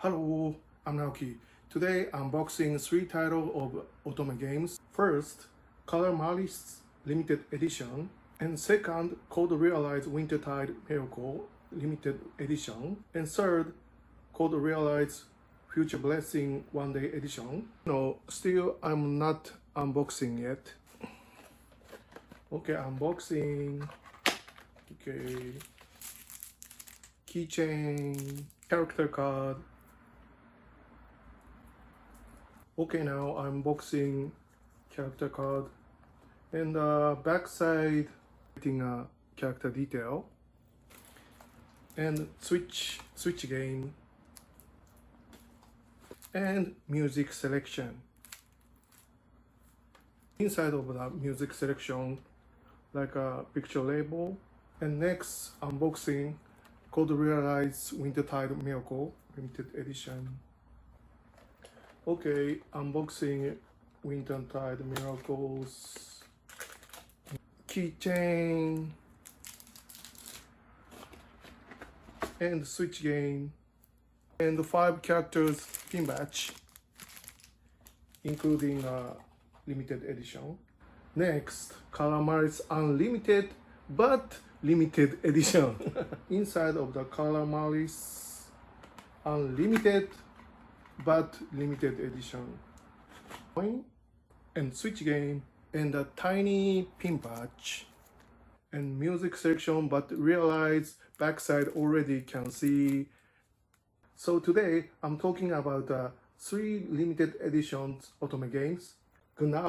Hello, I'm Naoki. Today I'm unboxing 3 titles of Otome games. First, Color Malice Limited Edition, and second, Cold Realize Wintertide Miracle Limited Edition, and third, Cold Realize Future Blessing One Day Edition. No, still I'm not unboxing yet. Okay, unboxing. Okay, keychain, character card. Okay, now I'm unboxing character card, and back side getting a character detail, and switch game, and music selection. Inside of the music selection, like a picture label. And next, unboxing Cold Realize Wintertide Miracle Limited Edition. Okay, unboxing Wintertide Miracles keychain and switch game and 5 characters pin badge, including limited edition. Next, Color Malice Unlimited but limited edition. Inside of the Color Malice Unlimited but limited edition coin and switch game and a tiny pin patch and music section, but realize backside already can see. So today I'm talking about 3 limited editions Otome games. Good night.